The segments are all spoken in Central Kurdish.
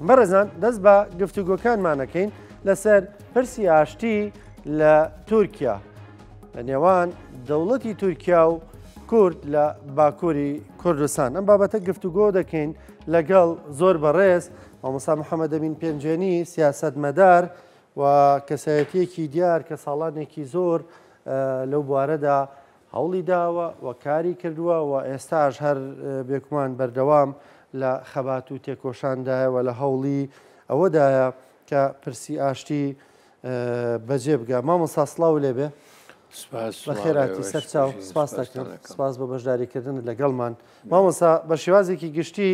بەڕێزان دەست بە گفتوگۆکانمانەکەین لەسەر پرسی ئاشتی لە تورکیا لە نێوان دەوڵەتی تورکیا و کورد لە باکووری کوردستان. ئەم بابەتە گفتوگۆ دەکەین لەگەڵ زۆر بەڕێز مامۆستا محەممەد ئەمین پێنجێنی سیاسەتمەدار و کەسایەتیەکی دیار کە ساڵانێکی زۆر لەو بوارەدا هەوڵی داوە و کاری کردووە و ئێستاش هەر بێکمان بەردەوام لە خەبات و تێکۆشاندایەوە لە هەوڵی ئەوەدایە کە پرسی ئاشتی بەجێ بگە. مامۆستا سڵاو لێبێ بە خێراتی سەرچاو سپاس دەکەم، سپاس بە بەشداریکردن لەگەڵمان. مامۆستا بە شێوازێکی گشتی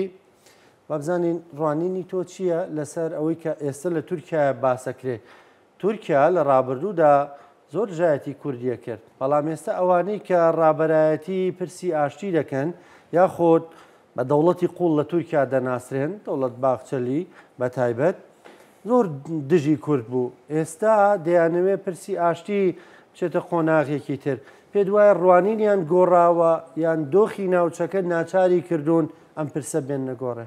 بابزانین ڕوانینی تۆ چییە لەسەر ئەوەی کە ئێستا لە تورکیا باسەکرێ؟ تورکیا لە ڕابردوودا زۆر ژایەتی کوردیە کرد، بەڵام ئێستا ئەوانەی کە ڕابەرایەتی پرسی ئاشتی دەکەن یاخۆت بە دەوڵەتی قوڵ لە تورکیا دەناسرێن، دەوڵەت باخچەلی بە تایبەت زۆر دژی کورد بوو. ئێستا دەیانەوێت پرسی ئاشتی بچێتە قۆناغێکی تر. پێ دوایە ڕوانینیان گۆڕاوە یان دۆخی ناوچەکە ناچاری کردوون ئەم پرسە بێن نەگۆڕێ؟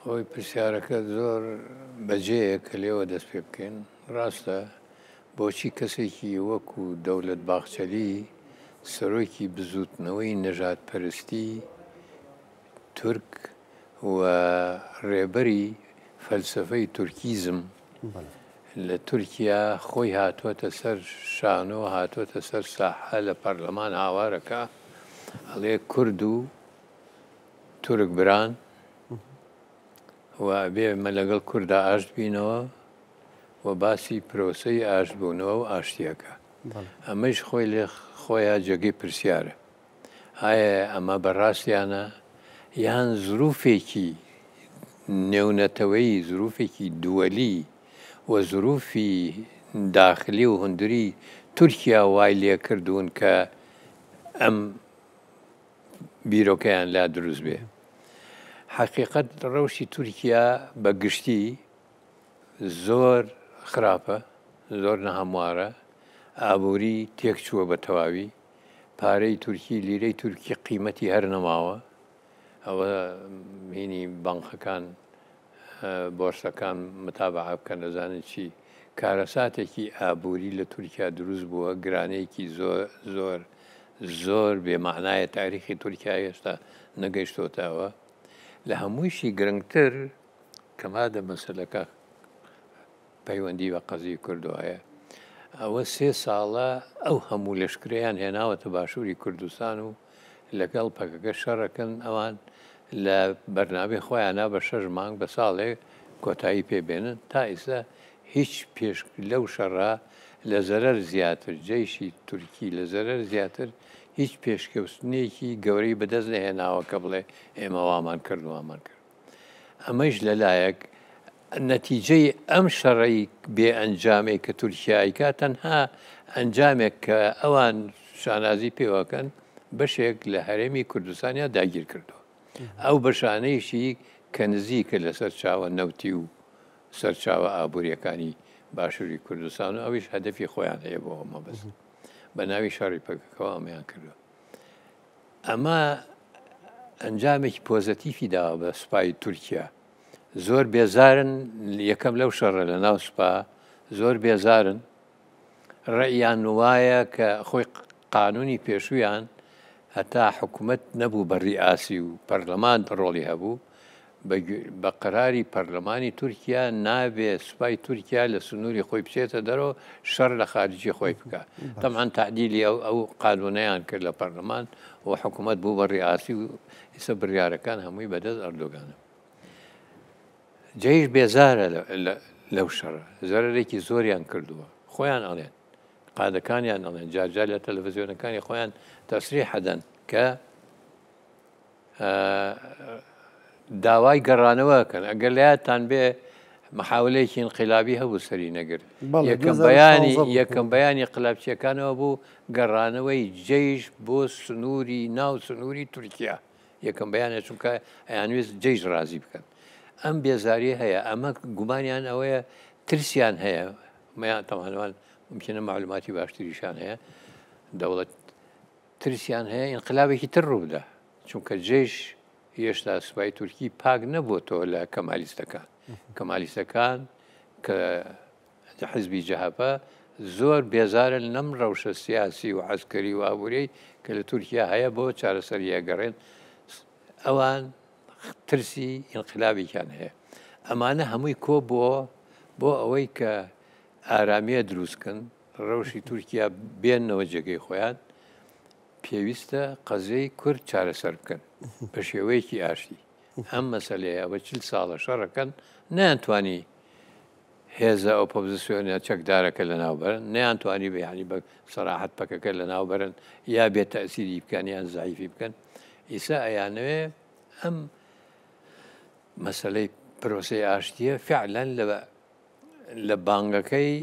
خۆی پرسیارەکە زۆر بەجێیە کە لێوە دەست پێ بکەین. ڕاستە بۆچی کەسێکی وەکو دەوڵەت باخچەلی سەرۆکی بزوتنەوەی نەژاد پەرستی تورک و ڕێبەری فەلسفەی تورکیزم لە تورکیا خۆی هاتووەتە سەر شانۆ، هاتووەتە سەر ساحە لە پەرلەمان هاوارەکە ئەڵێ کورد و تورک بران و بێمە لەگەڵ کووردا ئاشت بینەوە و باسی پرۆسەی ئاشتبوونەوە و ئاشتیەکە. ئەمەش خۆی لێ خۆیان جێگەی پرسیارە. ئایا ئەمە بەڕاستیانە یان زروفێکی نێونەتەوەی، زروفێکی دووەلی و زروفی داخلی و هەندوری تورکیا وای لێ کردوون کە ئەم بیرۆکەیان لا دروست بێ؟ حقیقەت ڕەوشی تورکیا بە گشتی زۆر خراپە، زۆر نەهەموارە، ئابووری تێک چووە بە تەواوی، پارەی تورکی لیرەی تورکی قیمەتی هەر نەماوە. ئەوە هینی بانقەکان بۆرسەکان متابعە بکەن دەزانن چی کارەساتێکی ئابووری لە تورکیا دروست بووە، گرانەیەکی زۆر زۆر بێمەعنایە تاریخی تورکیا هێشتا نەگەیشتۆتەوە. لە هەموویشی گرنگتر کەمادە مەسەلەکە پەیوەندی بە قەزی کردوایە، ئەوە 3 ساڵە ئەو هەموو لەشکریان هێناوەتە باشووری کوردستان و لەگەڵ پەکەکە شەڕەکەن ئەوان لە بەرنامەی خۆیانە بە 6 مانگ بە ساڵێک کۆتایی پێبێنن. تا ئێستا هیچ پێش لەو شەڕا لە زەرەر زیاتر جەیشی تورکی لە زەرەر زیاتر هیچ پێشکەوتنێکی گەورەی بەدەست نەهێناوە کە بڵێ ئێمە وامان کرد وامان کرد. ئەمەش لەلایەک نەتیجەی ئەم شەڕەی بێ ئەنجامێک کە تورکیایکە تەنها ئەنجامێک کە ئەوان شانازی پێوەکەن بەشێک لە هەرێمی کوردستانیا داگیر کردەوە. ئەو بەشانەیشی کە نزیکە لە سەرچاوە نەوتی و سەرچاوە ئابوووریەکانی باشووری کوردستان و ئەویش هەدەفی خۆیان هەیە بۆ ئەمە بەست بە ناوی شەڕی پەکەکەەوە ئەمەیان کردو. ئەمە ئەنجامێکی پۆزەتیفی داوە بە سوپای تورکیا. زۆر بێزارن یەکەم لەو شەڕە لە ناو سوپا، زۆر بێزارن، ڕێیان وایە کە خۆی قانونی پێشویان هەتا حکوومەت نەبوو بە ڕیئاسی و پەرلەمان ڕۆڵی هەبوو، بە قەراری پەرلەمانی تورکیا نابێ سوپای تورکیا لە سنووری خۆی بچێتە دەرەوە شەڕ لە خارجی خۆی بکە. تەمان تعدیلی ئەو قانونەیان کرد لە پەرلەمان و حکوومەت بوو بە ڕیئاسی و ئێستا بڕیارەکان هەمووی بەدەست ئەردۆگانە. جێیش بێزارە لەو شەڕە، زەرەرێکی زۆریان کردووە. خۆیان ئەڵێن، قادەکانیان ئەڵێن، جارجار لە تەلەڤیزیۆنەکانی خۆیان تەسریح حەدەن کە داوای گەڕانەوەکەن. ئەگەر لایەتان بێ محاولەیەکی انقلابی هەبوو سەری نەگرت. یەکەم بەیانی قلابچیەکانەوە بوو گەڕانەوەی جێیش بۆ سنووری ناو سنووری تورکیا. یەکەم بەیانە چونکە ئەیانوێست جێیش ڕازی بکەن. ئەم بێزاری هەیە، ئەمە گومانیان ئەوەیە، ترسیان هەیە، مەیان تەمانەوان ممکنە معلوماتی باشتریشان هەیە، دەوڵەت ترسیان هەیە ئینقلابێکی تر ڕووبدا، چونکە جێش هێشتا سوپای تورکی پاک نەبووەوە لە کەمالیستەکان. کەمالیستەکان کە حزبی جەهەپە زۆر بێزارە لەم ڕەوشە سیاسی و عەسکەری و ئابوورەی کە لە تورکیا هەیە بۆ چارەسەریە گەڕێن. ئەوان ترسی ئینقلابێکیان هەیە. ئەمانە هەمووی کۆ بۆ ئەوەی کە ئارامیە دروستکن ڕەوشی تورکیا بێننەوە جێگەی خۆیان پێویستە قەزەی کورد چارەسەر بکەن بە شێوەیەکی ئاشتی. ئەم مەسەلەیە بە 40 ساڵە شەڕەکەن نەیانتوانی هێزە ئۆپۆزیسیۆنە چەکدارەکە لە ناوبەرن، نەیانتوانی بەیانی بە سەراحەت پەکەکە لە ناوبەرن یا بێت تەئسیری بکەن یان زایفی بکەن. ئیسا ئەیانەوێ ئەم مەسەلەی پرۆسەی ئاشتیە فعلەن لە بانگەکەی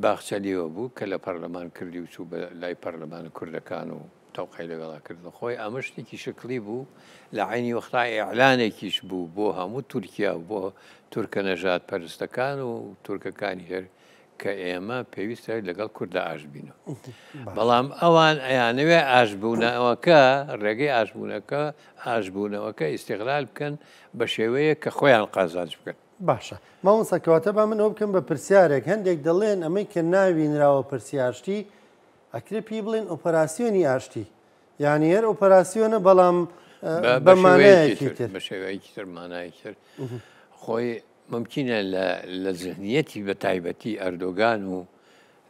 باخچەلیەوە بوو کە لە پەرلەمان کردی و چوو بە لای پەرلەمانە کوردەکان و تەوقەی لەگەڵا کردن. خۆی ئەمە شتێکی شکلی بوو لە عینی وەختا ئیعلانێکیش بوو بۆ هەموو تورکیا و بۆ تورکە نەژاد پەرستەکان و تورکەکانی هەر کە ئێمە پێویستە لەگەڵ کووردا ئاش بینەوە. بەڵام ئەوان ئەیانەوێ ئاشبوونەوەکە ڕێگەی ئاشبوونەوەکە ئیستیغلال بکەن بە شێوەیە کە خۆیان قازانج بکەن. باشە مامۆستا با من ئەو بکەم بە پرسیارێک هەندێک دەڵێن ئەمەی کە ناوینراوە پرسیاشتی ئەکرێ پێی بڵێن ئۆپەراسیۆنی ئاشتی یعنی هەر ئۆپەراسیۆنە بەڵام بەمانەیەکی تر بە شێوەیەکی تر مانایەکی تر خۆی ممکنە لە ذهنیەتی بە تایبەتی ئەردۆگان و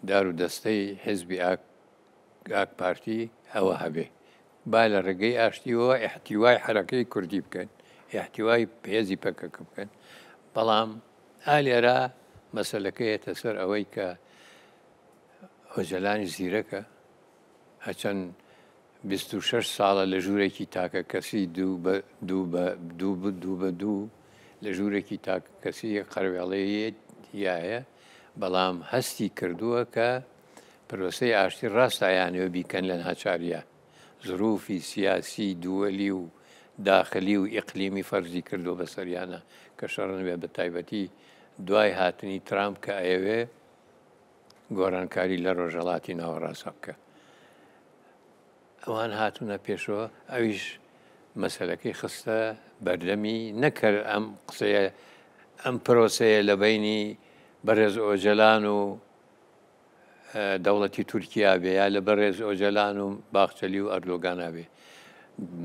دار و دەستەی حیزبی ئاک پارتی ئەوە هەبێ با لە ڕێگەی ئاشتیەوە احتیوای حرەکەی کوردی بکەن احتیوای هێزی پەکەکە بکەن. بەڵام ئالێرا مەسەلەکەیەتە سەر ئەوەی کە هۆجەلانی زیرەکە هەچەند 26 ساڵە لە ژوورێکی تاکە کەسی دوو بە دوو لە ژوورێکی تاکە کەسی قەروێڵەیەیە بەڵام هەستی کردووە کە پرۆسەی ئاشتی ڕاستایانەوە بیکەن لە ناچاریە زروفی سیاسی دووەلی و داخلی و ئیقلیمی فەرزی کردو بەسەریانە کە شەڕنوێ بە تایبەتی دوای هاتنی ترامپ کە ئەوێ گۆڕانکاری لە ڕۆژهەڵاتی ناوەڕاستە بکە. ئەوان هاتوونە پێشەوە ئەویش مەسەلەکەی خستە بەردەمی نەکرد ئەم قسەیە ئەم پرۆسەیە لە بینی بەڕێز ئۆجەلان و دەوڵەتی تورکیا بێ یا لە بەڕێز ئۆجەلان و باخچەلی و ئەردۆگانە بێ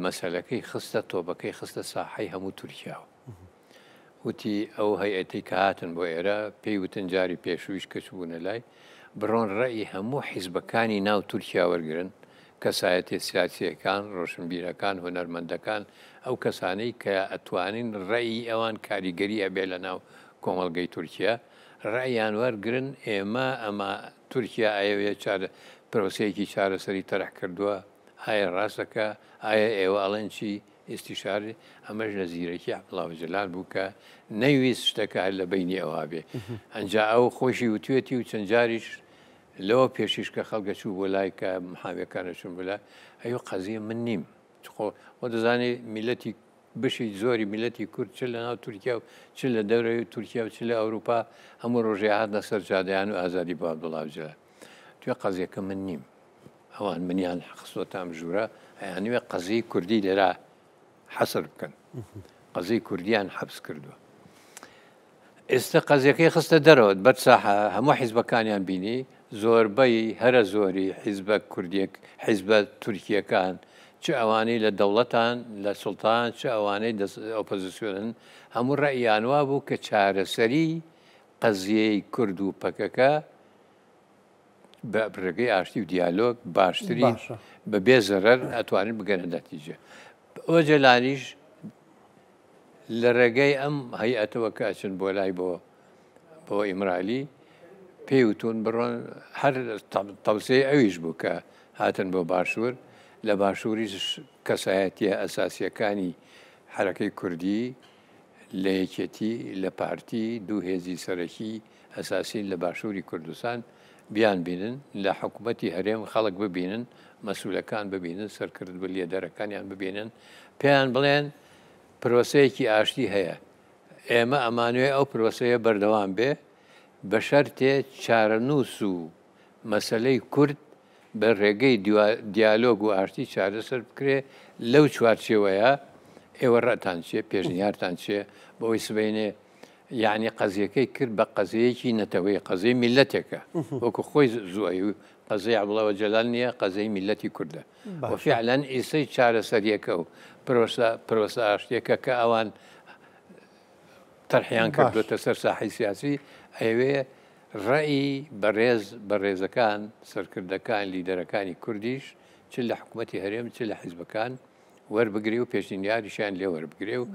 مەسەلەکەی خستە تۆپەکەی خستە ساحەی هەموو تورکیاوە. وتی ئەو هەیئەتی کە هاتن بۆ ئێرە پێی وتن جاری پێشوویش کەچبوونە لای بڕۆن ڕێی هەموو حیزبەکانی ناو تورکیا وەرگرن کەسایەتی سیاسیەکان ڕۆشنبیرەکان هونەرمەندەکان ئەو کەسانەی کە ئەتوانین ڕێی ئەوان کاریگەری ئەبێ لە ناو کۆمەڵگەی تورکیا ڕێیان وەرگرن ئێمە ئەمە تورکیا ئەوێ پرۆسەیەکی چارەسەری تەرەح کردووە ئایا ڕاستەکە ئایا ئێوە ئەڵێن چی ئێستیشاری ئەمەش لە زیرەکی عەبدوڵڵا ئۆجەلان بوو کە نەیویست شتەکە هەر لە بینی ئەوە بێ ئەنجا ئەو خۆشی وتوێتی و چەند جاریش لەوە پێشیش کە خەڵکە چوو بۆ لای کە محاویەکانە چون بلا ئەو قەزیە من نیم خۆ دەزانێ میلەتی بشی زۆری میلەتی کورد چ لە ناو تورکیا و چ لە دەورەوەی تورکیا و چ لە ئەوروپا هەموو ڕۆژێ هاتنە سەر جادەیان و ئازادی بۆ عەبدوڵڵا ئۆجەلان توێ قەزیەکە من نیم ئەوان منیان خستۆتە ئەم ژوورە ئەیانوێ قەزەی کوردی لێرە حەسر بکەن قەزەی کوردیان حەبس کردووە. ئێستا قەزیەکەی خستە دەرەوە بەر ساحە هەموو حیزبەکانیان بینی زۆربەی هەرە زۆری حیزبە کوردیەک حیزبە تورکیەکان چ ئەوانەی لە دەوڵەتان لە سوڵتان چ ئەوانەی ئۆپۆزیسیۆنن هەموو ڕەئیانوا بوو کە چارەسەری قەزیەی کورد و پەکەکە بە ڕێگەی ئاشتی و دیالۆگ باشترین بە بێ زەرەر ئەتوانن بگەنە نەتیجە. ئۆجەلانیش لە ڕێگەی ئەم هەیئەتەوە کاچن بۆ لای بۆ ئیمرالی پێیوتون بڕۆن هەر تەوسەی ئەویش بوو کە هاتن بۆ باشوور لە باشووریش کەسایەتیە ئەساسیەکانی حرەکەی کوردی لە یەکێتی لە پارتی دوو هێزی سەرەکی ئەساسی لە باشووری کوردستان بیان بینن لە حکوومەتی هەرێم خەڵک ببینن مەسوولەکان ببینن سەرکرد بە لێدەرەکانیان ببینن پێیان بڵێن پرۆسەیەکی ئاشتی هەیە ئێمە ئەمانوێ ئەو پرۆسەیە بەردەوام بێ بە شەرتێ چارەنووس و مەسەلەی کورد بە ڕێگەی دیالۆگ و ئاشتی چارەسەر بکرێ لەو چوارچێوەیە ئێوە ڕەتان چێ پێشنیارتان چێ بەوەی سبەینێ یعنی قەزیەکەی کرد بە قەزەیەکی نەتەوەی قەزەی میلەتێکە وەکو خۆی زوایی و قەزەی عەبدوڵڵا جەلال نییە قەزەی میلەتی کوردە وەفیعلەن ئیسەی چارەسەریەکە و پرۆسە ئاشتێکە کە ئەوان تەرحیان کردوتە سەر ساحەی سیاسی ئەوێ ڕێی بەڕێزەکان سەرکردەکان لیدەرەکانی کوردیش چ لە حکوومەتی هەرێم چ لە حیزبەکان وەربگرێ و پێشنیاریشیان لێ وەربگرێ و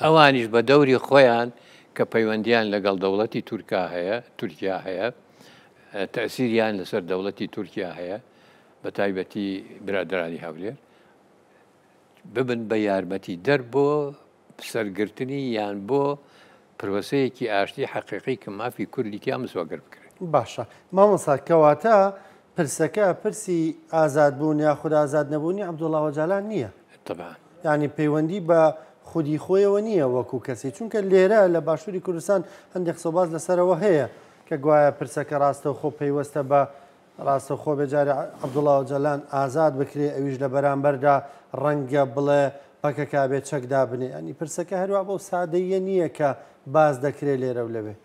ئەوانیش بە دەوری خۆیان کە پەیوەندیان لەگەڵ دەوڵەتی تورکیا هەیە تەسیریان لەسەر دەوڵەتی تورکیا هەیە بە تایبەتی برادرانی هەولێر ببن بە یارمەتی بۆ سەرگرتنی یان بۆ پرۆسەیەکی ئاشتی حەقیقی کە مافی کوردیتیا مسوەگەر بکرێت. باشە مامۆستا کەواتە پرسەکە پرسی ئازادبوون یاخود ئازاد نەبوونی عەبدوڵڵا جەلال نییە طبعا یعنی پەیوەندی بە خودی خۆیەوە نییە وەکو کەسی چونکە لێرە لە باشووری کوردستان هەندێک سەباز لەسەرەوە هەیە کە گوایە پرسەکە ڕاستەوخۆ پەیوەستە بە ڕاستەوخۆ بێجارە عەبدوڵڵا جەلال ئازاد بکرێ ئەویش لە بەرامبەردا ڕەنگە بڵێ پەکەکە بێت چەکدا بنێ ئەنی پرسەکە هەروە بەو سادەیە نییە کە باز دەکرێت لێرە و لەوێ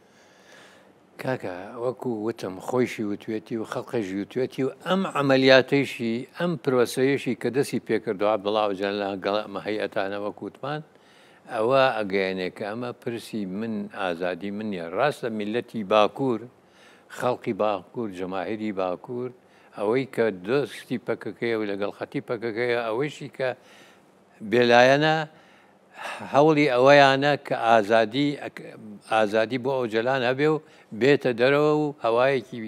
کاکە وەکو وتم خۆیشی وتوێتی و خەڵقیشی وتوێتی و ئەم عملیاتەیشی ئەم پرۆسەیەشی کە دەستی پێکردو عەبدوڵڵا جەلال گەڵەمە هەیئەتانە وەکوتمان ئەوە ئەگەیەنێ کە ئەمە پرسی من ئازادی من نیە ڕاستە میلەتی باکوور خەڵقی باکوور جەماهیری باکوور ئەوەی کە دۆستی پەکەکەیە و لەگەڵ خەتی پەکەکەیە ئەوەیشی کە بێلایەنە هەوڵی ئەوەیانە کە ئازادی بۆ ئەو جەلان هەبێ و بێتە دەرەوە و هەوایەکی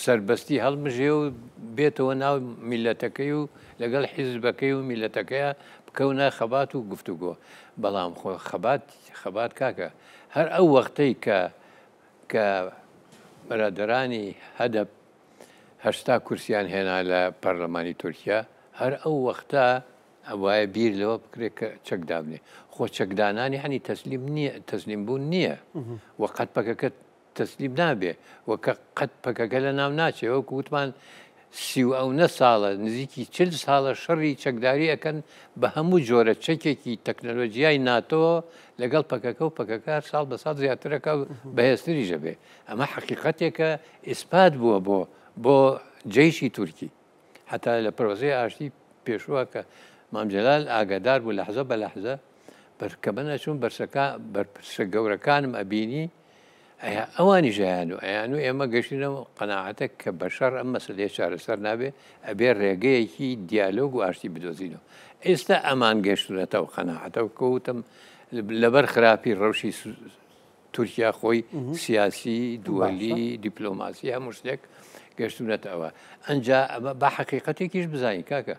سربەستی هەڵمژێ و بێتەوە ناو میلەتەکەی و لەگەڵ حیزبەکەی و میلەتەکەیە بکەونە خەبات و گفتوگۆ بەڵام خۆ خەبات کاکە هەر ئەو وەختەی کە بەرادەرانی هەدەب هەشتا کورسیان هێنا لە پەرلەمانی تورکیا هەر ئەو وەختە ئەوایە بیر لەوە بکرێت کە چەکدا بنێ خۆ چەکدانانی هەنی تەسلیم بوون نییە وە قەت پەکەکە تەسلیم نابێ وەکە قەت پەکەکە لە ناو ناچێ وەکو وتمان 39 ساڵە نزیکی 40 ساڵە شەڕی چەکداری ئەەکەن بە هەموو جۆرە چەکێکی تەکنەلۆژیای ناتۆ لەگەڵ پەکەکە و پەکەکە ساڵ بە ساڵ زیاترەکە بەهێزتری ژەبێ ئەمە حەقیقەتێکە ئیسپات بووە بۆ جێیشی تورکی حتا لە پرۆسەی ئاشتی پێشووە کە مام جەلال ئاگادار بوو لەحزە بە لەحزە بەرکەبە نەچوون بەرسە گەورەکانم ئەبینی ئەوانی ژیان و ئەیان و ئێمە گەشتینەوە قەناعەتە کە بەشەر ئەم مەسلەیە چارەسەر نابێ ئەبێ ڕێگەیەکی دیالۆگ و ئاشتی بدۆزینەوە ئێستا ئەمان گەشتونەتەوە قەناعەتە و کەوتم لەبەر خراپی ڕەوشی تورکیا خۆی سیاسی دووەلی دیپلۆماسی هەموو شتێک گەشتونەت ئەوە ئەنجا بە حەقیقەتێکیش بزانین کاکە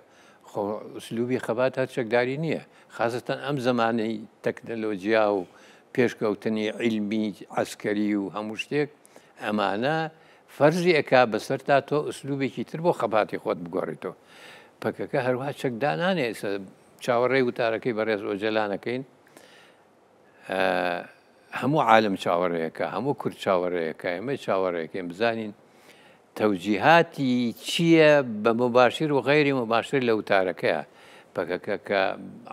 خۆ ئوسلوبی خەبات هەر چەکداری نییە خاصەتەن ئەم زمانەی تەکنەلۆژیا و پێشکەوتنی عیلمی عسکەری و هەموو شتێک ئەمانە فەرزی ئەکا بەسەر تا تۆ ئوسلوبێکی تر بۆ خەباتی خۆت بگۆڕیتەوە پەکەکە هەروها چەکدانانێ چاوەڕێی وتارەکەی بەڕێز ئۆجەلانەکەین هەموو عالم چاوەڕێیەکە هەموو کورد چاوەڕێیەکە ئێمە چاوەڕێیەکەین بزانین تەوجیهاتی چییە بە مباشر و غەیری مباشر لە وتارەکەیە پەکەکە کە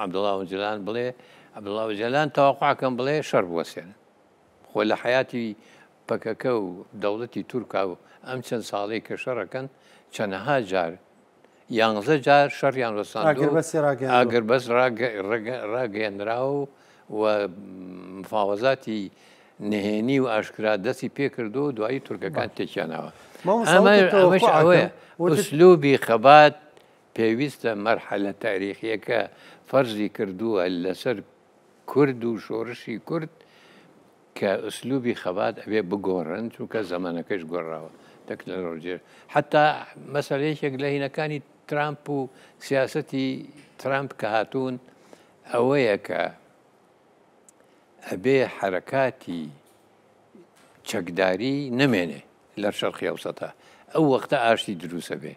عەبدوڵڵا جەلال بڵێ عەبدوڵڵا جەلال تەوەقوعکەم بڵێ شەڕ بوەسێن خۆ لە حیاتی پەکەکە و دەوڵەتی تورکا و ئەم چەند ساڵەی کە شەڕەکەن چەندەها جار 11 جار شەڕیان ڕۆستاندوو ئاگربەس ڕاگەیەنراوە و مفاوەزاتی نهێنی و ئاشکرا دەستی پێکردو و دوایی تورکەکان تێکیانەوە ئەمەش ئەوەیە ئوسلوبی خەبات پێویستە مەرحەلە تاریخیەکە فەرزی کردووە لەسەر کورد و شۆڕشی کورد کە ئوسلوبی خەبات ئەوێ بگۆڕن چونکە زەمانەکەش گۆڕاوە تەکنەلۆژیا حتا مەسەلەیەکێک لە هینەکانی ترامپ و سیاسەتی ترامپ کە هاتوون ئەوەیە کە ئەبێ حرەکاتی چەکداری نەمێنێ لە شەرقی ئەوسەتا ئەو وەختە ئاشتی دروسە بێ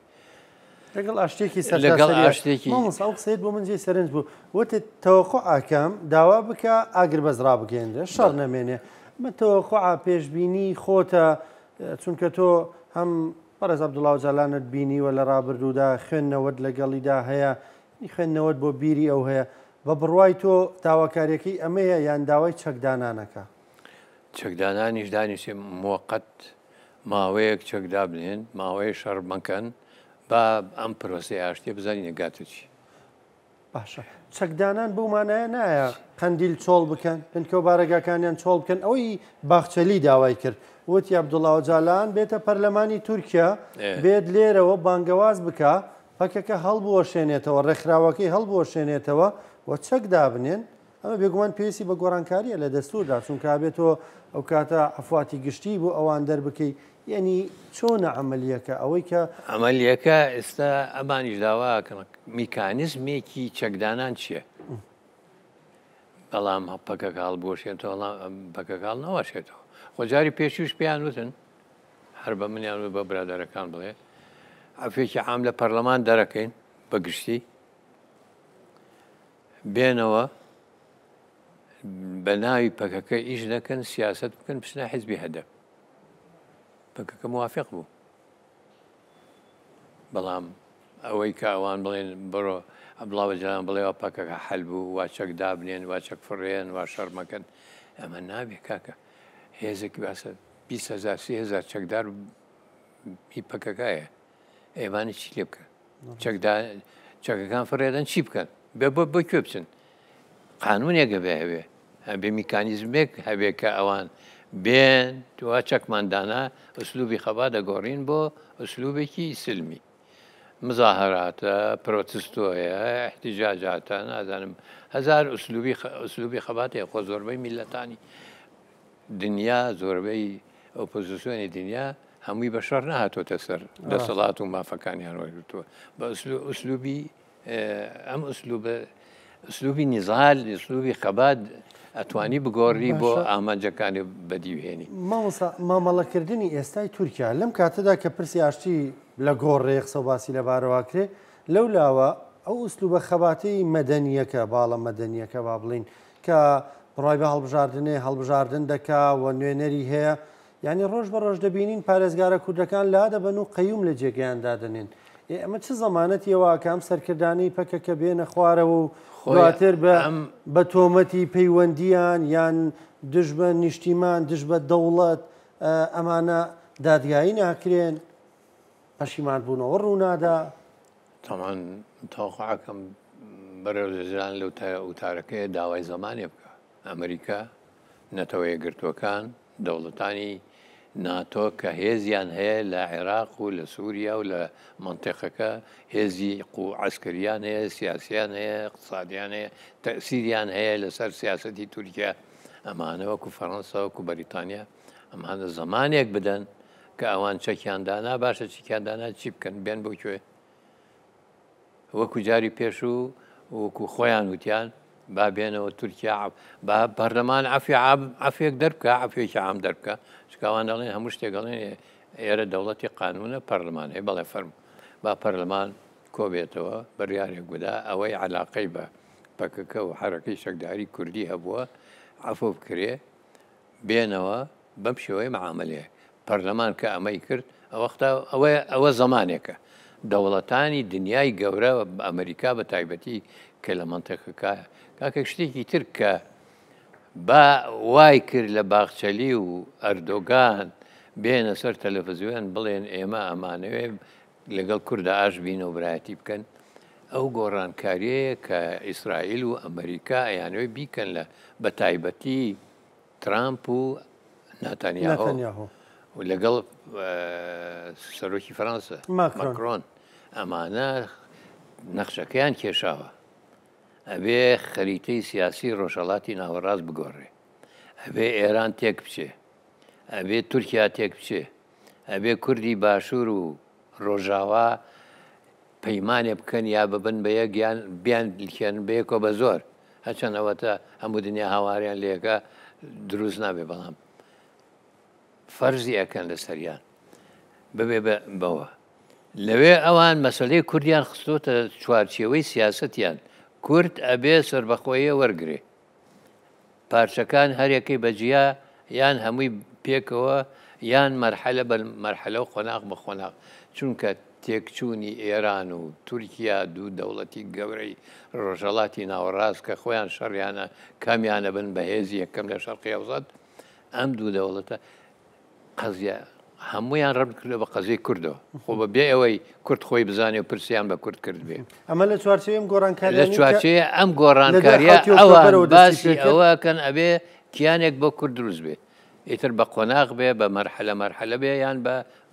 لەگەڵ ئاشتێکی سەرشتێکی قسەیت بۆ من جێ سەرنج بوو وتت تەوەقع ئاکەم داوا بکە ئاگر بەزرا بگەێنرێ شەڕ نەمێنێ من تەوەقع پێشبینی خۆتە چونکە تۆ هەم بەڕێز عەبدوڵڵا جەلانت بینیوە لە ڕابردوودا خوێندنەوەت لەگەڵیدا هەیە خوێندنەوەت بۆ بیری ئەو هەیە بە بڕوای تۆ داواکاریەکەی ئەمەیە یان داوای چەکدانانەکە چەکدانانیش دانیشێ موقت ماوەیەک چەکدا بنێن ماوەیە شەڕ مەکەن با ئەم پرۆسی ئاشتێ بزانین نەگاتە چی باشە چەکدانان بوومانایە نایە قەندیل چۆڵ بکەن بنکە و بارەگاکانیان چۆڵ بکەن ئەوەی باخچەلی داوای کرد وتی عەبدوڵڵا ئۆجالان بێتە پەرلەمانی تورکیا بێت لێرەوە بانگەواز بکە پەکەکە هەڵبوەشێنێتەوە ڕێکخراوەکەی هەڵبوەشێنێتەوە و چەک دابنێن ئەمە بێگومان پێویستی بە گۆڕانکاریە لە دەستوردا چونکە بێتەوە ئەو کاتە ئەفواتی گشتی بوو ئەوان دەربکەی یعنی چۆنە عملیەکە ئەوەی کە ئەمەلیەکە ئێستا ئەمانیش داواکەن میکانیزمێکی چەکدانان چییە؟ بەڵام پەکەکاڵ بۆشێتەوە پەکەکاڵ نەواشێتەوە خۆجاری پێشوش پێیان وتن هەر بە منیان بە برادەرەکان بڵێ ئەفێکی عام لە پەرلەمان دەرەکەین بە گشتی بێنەوە بە ناوی پەکەکە ئیش دەکەن سیاست بکەن پشنە حیزبی هەدەف پەکەکە موافق بوو بەڵام ئەوەی کە ئەوان بڵێن بڕۆ ئەبڵاوە جان بڵێەوە پەکەکە حەل بوو وا چەک دابنێن وا چەک فڕێن وا شەڕمەکەن ئەمە نابێ کاکە هێزێکی باسە 20,000 30,000 چەکدار هی پەکەکایە ئێوانی چی لێ بکە چەکەکان فڕێدەن چی بکەن بێ بۆ کوێ بچن قانونێکە بێ هەبێ هەبێ میکانیزمێک هەبێ کە ئەوان بێن تووا چەکماندانا ئوسلوبی خەبا دەگۆڕین بۆ ئوسلوبێکی سلمی مزاهراتە پرۆتستۆیە احتیجاجاتە نازانم هەزار ئوسلوبی خەباتەیە خۆ زۆربەی میلەتانی دنیا زۆربەی ئۆپۆزیسیۆنی دنیا هەمووی بە شەڕ نهاتۆتە سەر دەسەڵات و مافەکانیان وەرگرتووە بە ئوسلوبی ئەم ئوسلوبی نیزال ئوسلوبی خەبات ئەتوانی بگۆڕی بۆ ئامانجەکانی بەدیوهێنی مامەڵەکردنی ئێستای تورکیا لەم کاتەدا کە پرسی ئاشتی لە گۆڕێ قسە و باسی لەبارەوە کرێ لەو لاوە ئەو ئوسلوبە خەباتەی مەدەنیەکە باڵە مەدەنیەکە با بڵین کە بڕای بە هەڵبژاردن دەکا و نوێنەری هەیە یعنی ڕۆژ بە ڕۆژ دەبینین پارێزگارە کوردەکان لا دەبن و قەیوم لە جێگەیاندا دەنێن ئەمە چه زەمانەتیەوە کام سەرکردانی پەکەکە بێنە خوارەوە و دواتر بە تۆمەتی پەیوەندیان یان دژ بە نیشتیمان دژ بە دەوڵەت ئەمانە دادگایی ناکرێن پەشیمان بوونەوە ڕوونادا تامان تاوقعکەم بەرەو لەژان لەو وتارەکەی داوای زمانێ بکە ئەمریکا نەتەوەیە گرتوەکان دەوڵەتانی ناتۆ کە هێزیان هەیە لە عێراق و لە سووریا و لە منتیقەکە هێزی عسکریان هەیە سیاسیان هەیە اقتصادیان هەیە تەسیریان هەیە لەسەر سیاسەتی تورکیا ئەمانە وەکو فەڕەنسا وەکو بەریتانیا ئەمانە زمانێک بدەن کە ئەوان چەکیاندانا باشە چیکیاندانا چی بکەن بێن بۆ کوێ وەکو جاری پێش و وەکو خۆیان وتیان با بێنەوە تورکیا با پەرلەمان عەفێک دەربکە عەفێکی عام دەربکە چکاوان دەڵێن هەموو شتێکڵێن ئێرە دەوڵەتی قانونە پەرلەمان هەیە بەڵێ فەرم با پەرلەمان کۆبێتەوە بڕیارێک بدا ئەوەی عەلاقەی بە پەکەکە و حەرەکەی شەکداری کوردی هەبووە عەفو بکرێ بێنەوە بەم شێوەیە مەعاملەیە پەرلەمان کە ئەمەی کرد ئەوە زەمانێکە دەوڵەتانی دنیای گەورە ئەمریکا بە تایبەتی کە لە منتیقەکە کاکە شتێکی تر کە با وای کرد لە باخچەلی و ئەردۆگان بێنە سەر تەلەڤیزیۆن بڵێن ئێمە ئەمانەوێ لەگەڵ کوردە ئاش بینە و برایەتی بکەن ئەو گۆڕانکاریەیە کە ئیسرائیل و ئەمریکا ئەیانوێ بیکەن لە بە تایبەتی ترامپ و ناتانیاهۆ و لەگەڵ سەرۆکی فەڕەنسا ماکرۆن ئەمانە نەخشەکەیان کێشاوە ئەبێ خەریتەی سیاسی ڕۆژهەڵاتی ناوەڕاست بگۆڕێ ئەبێ ئێران تێک بچێ ئەبێ تورکیا تێک بچێ ئەبێ کوردی باشوور و ڕۆژاوا پەیمانێ بکەن یا ببن بە یەک یان بیان لکێن بەیەکۆ بە زۆر هەرچەند ئەوەتە هەموو دنیا هاواریان لێەکە دروست نابێ بەڵام فەرزی ئەەکەن لە سەریان ببێ بەوە لەوێ ئەوان مەسەلەی کوردیان خستۆتە چوارچێوەی سیاسەتیان کورد ئەبێ سەربەخۆیە وەرگێ پارچەکان هەرێکەی بەجیا یان هەمووی پێکەوە یان مەرحەلە بە مەرحەلە و خۆناق بە خۆناق چونکە تێکچوونی ئێران و تورکیا دوو دەوڵەتی گەورەی ڕۆژهەڵاتی ناوەڕاست کە خۆیان شەڕیانە کامیانە بن بە هێزی یەکەم لە شەرقی ئەوسەد ئەم دوو دەوڵەتە قەزیە هەمویان ڕەت کردو بە قەزەی کوردەوە خۆ بە بێ ئەوەی کورد خۆی بزانێ و پرسیان بە کورد کرد بێ ئەمە لە چوارچەوەی ئەم گۆڕانکاری لە چوارچەیە ئەم گۆڕانکاریە ئەوان باسی ئەوەکەن ئەبێ کیانێک بۆ کورد دروست بێ ئیتر بە قۆناغ بێ بە مەرحەلە بێ یان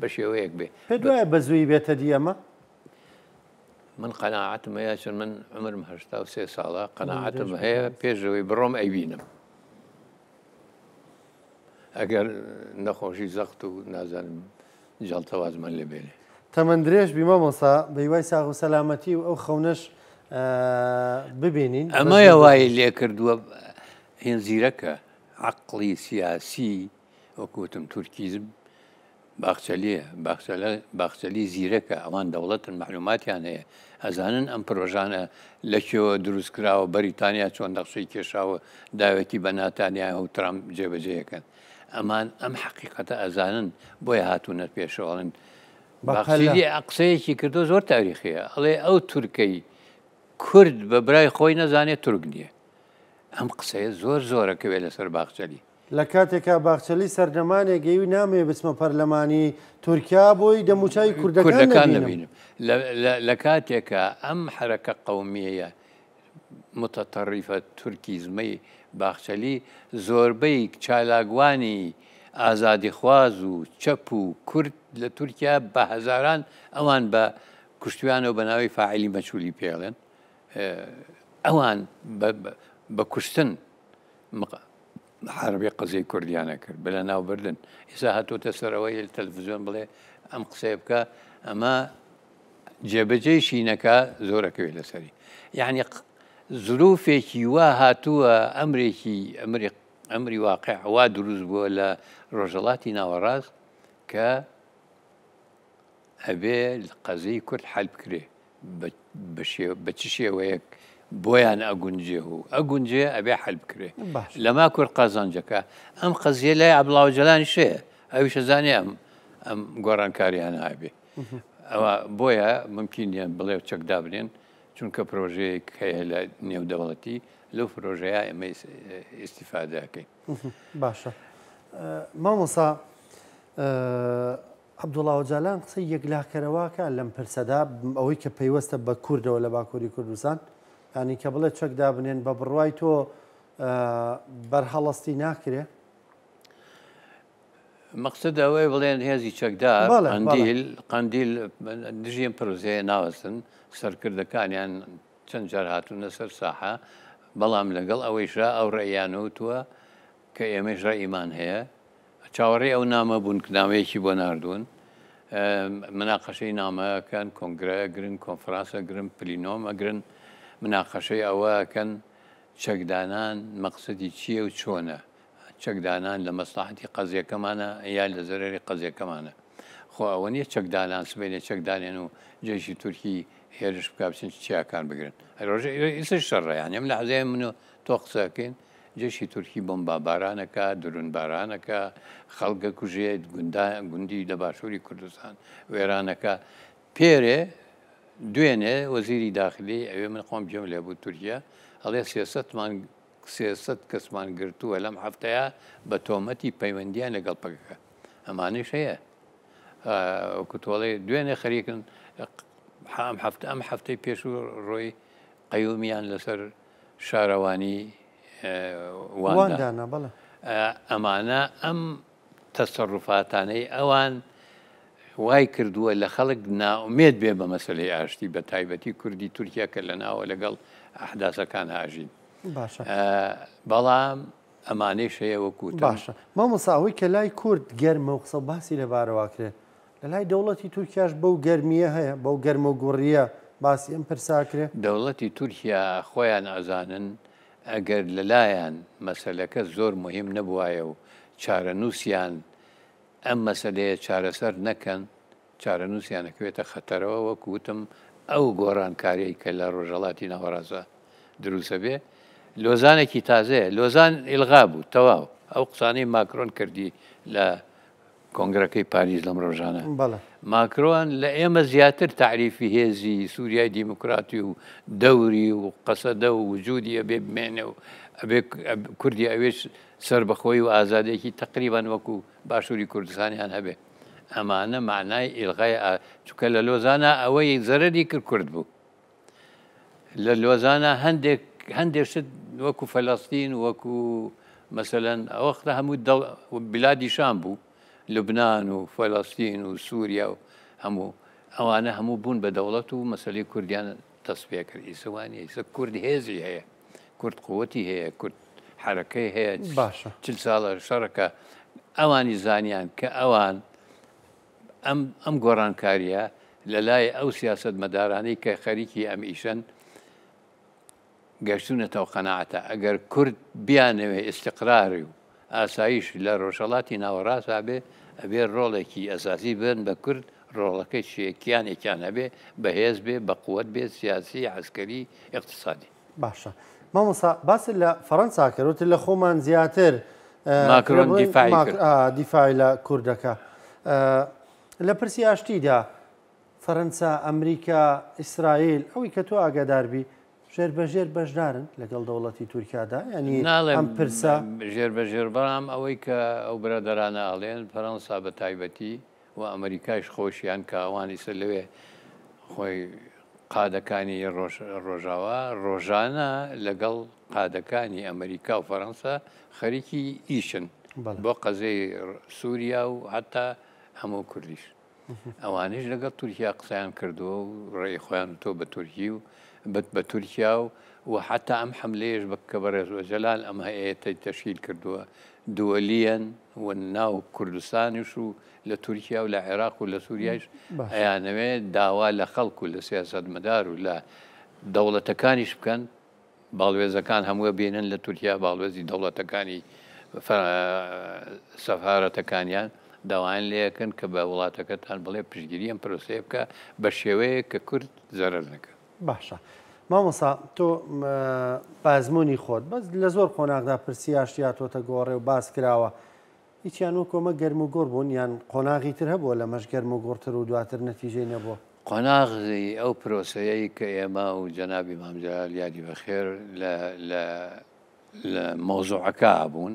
بە شێوەیەک بێ پێ دوایە بە زووی بێتە دی ئەمە من قەناعەتم هەیە چون من عمرم 83 ساڵە قەناعەتم هەیە پێشەوەی بڕۆم ئەیبینم ئەگەر نەخۆشی زەخت و نازانم جاڵتەوازمان لێ بێنێ تەمەند درێژ بیمە مۆسا بەیوای ساغ و سەلامەتی و ئەو خەونەش ببینین ئەمەیە وای لێ کردووە هێنزیرەکە عقلی سیاسی وەکوتم تورکیزم باخچەلی زیرەکە ئەوان دەوڵەتن معلوماتیان هەیە ئەزانن ئەم پرۆژانە لەکێوە دروست کراوە بەریتانیا چۆن نەخشەی کێشاوە داوێتی بە ناتانیا و ترام جێبەجێیەکەن ئەمان ئەم حەقیقەتە ئەزانن بۆیە هاتوونە پێشەوەڵن باخچەلی قسەیەکی کردو زۆر تاریخیە ئەڵێ ئەو تورکەی کورد بە برای خۆی نەزانێت تورک نییە ئەم قسەیە زۆرەکەوێ لەسەر باخچەلی لە کاتێکا باخچەلی سەردەمانێک گەیوی نامێ بچمە پەرلەمانی تورکیا بۆی دەموچای کوردەکان نبینم لە کاتێکە ئەم حرەکە قەومیەیە متەتەڕیفە تورکیزمەی باخچەلی زۆربەی چالاگوانی ئازادیخواز و چەپ و کورد لە تورکیا بە هەزاران ئەوان بە کوشتیانەوە بە ناوی فاعلی مەچولی پێڵێن ئەوان بە کوشتن حربی قزەی کوردیانە کرد بەلە ناوبردن ئێستا هاتوۆتە سەرەوەی تەلەڤیزیۆن بڵێ ئەم قسەیە بکە ئەمە جێبەجێی شینەکە زۆرەکەوێت لەسەری یعنی زروفێکی وا هاتووە ئەمری واقع وا دروست بووە لە ڕۆژهەڵاتی ناوەڕاست کە ئەبێ قەزەی کورد حەل بکرێ بە چ شێوەیەک بۆیان ئەگونجێ و ئەگونجێ ئەبێ حەل بکرێ لەما کورد قازانجەکە ئەم قەزیە لای عەبدوڵڵا جەلانی شەیە ئەویش ئەزانێ ئەم گۆڕانکاریان هەبێ ئەوە بۆیە ممکن بڵێ چەکدا بنێن چونکە پرۆژەیەک هەیە لە نێودەوڵەتی لەو پرۆژەیە ئێمە ئیستیفادەکەین باشە مامۆسا عەبدوڵڵا جەلان قسەی یەکلاکەرەوەکە لەم پرسەدا ئەوەی کە پەیوەستە بە کوردەوە لە باکووری کوردستان ینی کە بڵێت چەکدا بنێن بە بڕوای تۆ بەرهەڵەستی ناکرێ مەقسەد ئەوەی بڵێن هێزی چەکدار قەندیل دژیم پرۆزەیە ناوەستن سەرکردەکانیان چەند جار هاتوونە سەر ساحە بەڵام لەگەڵ ئەوەیشا ئەو ڕێیانەوتووە کە ئێمەش ڕێئیمان هەیە چاوەڕێی ئەو نامە بوون نامەیەکی بۆ ناردوون مناقەشەی نامەکەن کۆنگرە گرن کۆنفرانسە گرن پلینۆم ئەگرن مناقەشەی ئەوەکەن چەکدانان مەقسەدی چییە و چۆنە چەکدانان لە مەسلحەتی قەزیەکەمانە یان لە زەرەری قەزیەکەمانە خۆ ئەوە نییە چەکدانان سبێنێ چەکدانێن و جێشی تورکی هێرش بکە بچن چیاکان بگرن ڕۆژە ئیسە شەڕەیان ئەم لە حەزەیە من و تۆ قسەکەین جێشی تورکی بۆمبارانەکە درونبارانەکە خەڵگە کوژێت گوندی لە باشووری کوردستان وێرانەکە پێرێ دوێنێ وەزیری داخلی ئەوێ من خۆم جێم لێ بوو تورکیا هەڵێ سێسەد کەسمان گرتووە لەم هەفتەیە بە تۆمەتی پەیوەندیان لەگەڵ پەکەکە ئەمانش هەیە وەکوتۆڵێ دوێنێ خەریکن ئەم هەفتەی پێش و ڕۆی قەیومیان لەسەر شارەوانی واندانە بەڵێ ئەمانە ئەم تەسەڕوفاتانەی ئەوان وای کردووە لە خەڵک ناومێت بێ بە مەسلەی ئاشتی بە تایبەتی کوردی تورکیا کە لە ناوە لەگەڵ ئەحداسەکان هاژین بەڵام ئەمانەی شەیە وەکوت باشە مامۆساوی کە لای کورد گەرمە و قسە باسی لەبارەواکرێت لە لای دەوڵەتی تورکیاش بەو گەرمیە هەیە بەو گەرمە و گوڕیە باسی ئەم پرساکرێ دەوڵەتی تورکیا خۆیان ئەزانن ئەگەر لەلایەن مەسەلەکە زۆر مهم نەبوایە و چارەنووسیان ئەم مەسەلەیە چارەسەر نەکەن چارەنووسیانەکەوێتە خەتەرەوە وەکوتم ئەو گۆڕانکاریی کە لە ڕۆژهەڵاتی ناوەڕاستە دروستە بێ لۆزانێکی تازەیە لۆزان ئیلغا بوو تەواو ئەو قسانەی ماکرۆن کردی لە کۆنگرەکەی پاریس لەم ڕۆژانە بەڵێ ماکرۆن لە ئێمە زیاتر تعریفی هێزی سووریای دیموکراتی و دەوری و قەسەدە و وجودی ئەبێ بمێنێ و ئەبێ کوردی ئەوێش سەر بەخۆی و ئازادێکی تقریبان وەکو باشووری کوردستانیان هەبێ ئەمانە معنای ئیلغای چونکە لە لۆزانە ئەوەی زەرەری کرد کورد بوو لە لۆزانە هەندێک شت وەکو فەلەستین وەکو مەسەلەن ئەوەختە هەموو بلادی شام بوو لوبناان و فەلەستین و سووریا و هەموو ئەوانە هەموو بوون بە دەوڵەت و مەسلەی کوردیان تەسبیە کرد ئیسەوانی ئیسە کورد هێزی هەیە کورد قووەتی هەیە کورد حرەکەی هەیە باشە چل ساڵە شەڕەکە ئەوانی زانیان کە ئەوان ئەم گۆڕانکاریە لە لای ئەو سیاست مەدارانەی کە خەریکی ئەم ئیشەن گەشتونەتەوە قەناعەتە ئەگەر کورد بیانەوێ ئیستقراری و ئاسایش لە ڕۆژهەڵاتی ناوەڕاستە بێ ئەبێ ڕۆڵێکی ئەساسی بن بە کورد ڕۆڵەکەی شێکیانێکیان هەبێ بەهێز بێ بە قووەت بێ سیاسی عسکەری اقتصادی باشە مامۆستا باسی لە فەڕەنسا کردوتە لە خۆمان زیاتر ماکرۆن دیفاعی لە کوردەکە لە پرسی ئاشتیدا فەڕەنسا ئەمریکا ئیسرائیل ئەوەی کە تۆ ئاگاداربی ژێر بەژێر بەشدارن لەگەڵ دەوڵەتی تورکیادا ینی ئەم پرسە ژێر بەژێر بەڵام ئەوەی کە ئەو برادەرانە ئاڵێن فەڕەنسا بە تایبەتی و ئەمریکایش خۆشیان کە ئەوانی سەر لەوێ خۆی قادەکانی ڕۆژاوە ڕۆژانە لەگەڵ قادەکانی ئەمریکا و فەڕەنسا خەریکی ئیشن بۆ قەزەی سووریا و حتا هەموو کوردیش ئەوانش لەگەڵ تورکیا قسەیان کردووە و ڕێی خۆیان تۆ بە تورکی و بە تورکیا و حتا ئەم حملەیەش بکە بەڕێزوەجەلال ئەم هەیەتی تەشکیل کردووە دووەلیەن و ناو کوردستانیش و لە تورکیا و لە عێراق و لە سووریاش ئەیانەوێت داوا لە خەڵکو لە سیاست مەدار و لە دەوڵەتەکانیش بکەن باڵوێزەکان هەمووە بێنن لە تورکیا باڵوێزی دەوڵەتەکانی سەفارەتەکانیان داوایان لەکەن کە بە وڵاتەکەتان بڵێ پشتگیری ئەم پرۆسەیە بکە بە شێوەیە کە کورد زەرەر نەکە باشە مامۆستا تۆ بازموونی خۆت بەس لە زۆر قۆناغدا پرسی ئاشتیاتۆتە گۆڕێ و باس کراوە هیچیان و کۆمە گەرم و گۆڕ بوون یان قۆناغی تر هەبووە لە مەش گەرم و گۆڕتر و دواتر نەتیجەی نەبووە قۆناغی ئەو پرۆسەیەی کە ئێمە و جەنابی مامجلال یادی بەخێر لە مۆزوعەکە بوون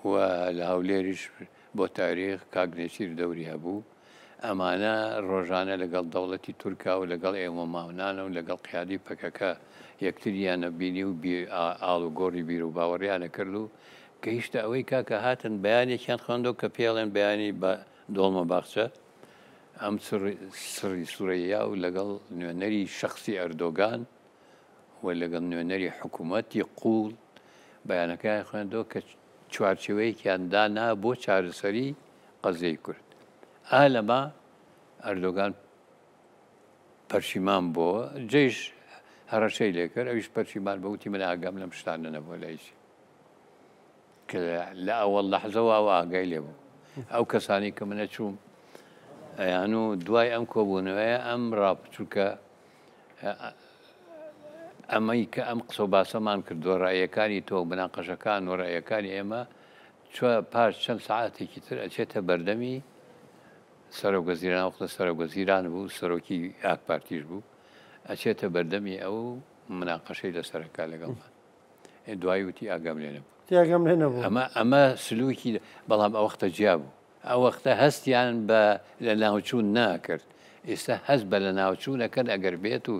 و لە هەولێریش بۆ تاریخ کاگنێچیر دەوری هەبوو ئەمانە ڕۆژانە لەگەڵ دەوڵەتی تورکا و لەگەڵ ئێوە ماونانە و لەگەڵ قیادی پەکەکە یەکتریانە بینی و ئاڵ و گۆڕی بیر و باوەڕیانە کرد و گەیشتە ئەوەی کاکە هاتن بەیانێکیان خوێندەوە کە پێڵێن بەیانی بە دۆڵمە باخچە ئەم سڕی سوورەیە و لەگەڵ نوێنەری شخصی ئەردۆگان و لەگەڵ نوێنەری حکوومەتی قوڵ بەیانەکەیان خوێندەوە کە چوارچێوەیەکیان دانا بۆ چارەسەری قەزەی کورد لەما ئەردۆگان پەرشیمان بووە جێش هەڕەشەی لێکرد ئەویش پەرشیمان بەوتی من ئاگام لەم شتانە نەبووە لایشی کە لە ئەوەڵ لەحزەوە ئەو ئاگای لێبوو ئەو کەسانی کە منە چووم ئەیان و دوای ئەم کۆبوونەوەیە ئەم ڕاپچووکە ئەمەی کە ئەم قسە و باسەمان کردووە ڕایەکانی تۆ بناقەشەکان و ڕایەکانی ئێمە چوە پاش چەند سعاتێکی تر ئەچێتە بەردەمی سەرۆکوەزیران وەختە سەرۆکوەزیران بوو سەرۆکی ئاک پارتیش بوو ئەچێتە بەردەمی ئەو مناقەشەی لەسەرەکە لەگەڵمان دوای وتی ئاگام لێ نەبوو تیاگەم لێ نەبوو ئەمە سلوکی بەڵام ئەو وەختە جیا بوو ئەو وەختە هەستیان بە لە ناوچوون ناکرد ئێستا هەست بە لە ناوچوونەکەن ئەگەر بێت و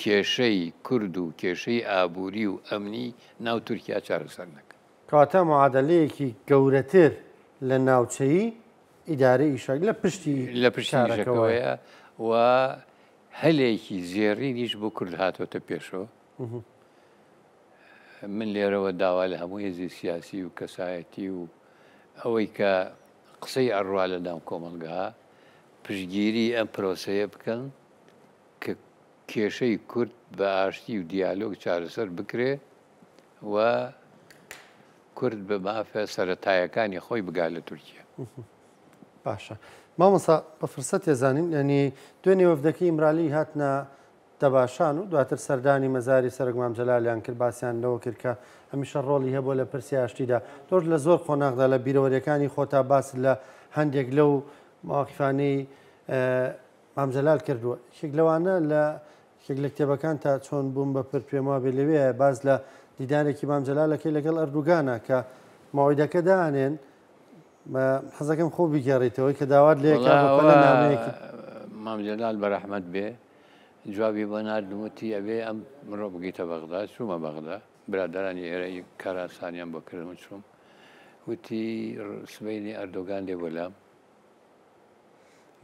کێشەی کورد و کێشەی ئابووری و ئەمنی ناو تورکیا چارەسەر نەکە کاتە معادلەیەکی گەورەتر لە ناوچەیی ئیدارەی ئیشاک لە پشتیشەکەوەیە و هەلێکی زێڕینیش بۆ کورد هاتۆتە پێشەوە من لێرەوە داوا لە هەموو هێزی سیاسی و کەسایەتی و ئەوەی کە قسەی ئەڕوا لە ناو کۆمەلگا پشتگیری ئەم پرۆسەیە بکەن کە کێشەی کورد بە ئاشتی و دیالۆگ چارەسەر بکرێ و کورد بە مافە سەرەتایەکانی خۆی بگا لە تورکیا باشە مامۆستا بە فرسەت ێزانین ینی دوێنێ وەفدەکەی ئیمرالی هاتنە دەباشان و دواتر سەردانی مەزاری سەرۆک مام جەلالیان کرد باسییان لەوە کرد کە هەمیشە ڕۆڵی هەبوو لە پرسی ئاشتیدا تۆش لە زۆر خۆناغدا لە بیرەوەریەکانی خۆتا باس لە هەندێک لەو مواقفانەی مام جەلال کردووە شێک لەوانە لە شێک لە کتێبەکان تا چۆن بووم بە پر پێما بێ لەوێ باز لە دیدارێکی مام جەلالەکەی لەگەڵ ئەردوگانە کە ماوەیدەکە دانێن حەزەکەم خۆ بیگەڕیتەوەی کە داوات لێ نامەیەکی مام جەلال بەرەحمەت بێ جوابی بۆ نردومەتی ئەبێ ئەم مرۆ بگەیتە بەغدا چوومە بەغدا برادرانی ئێرەی کاراسانیان بۆ کردم چووم وتی سبەینی ئەردۆگان لێ بۆلام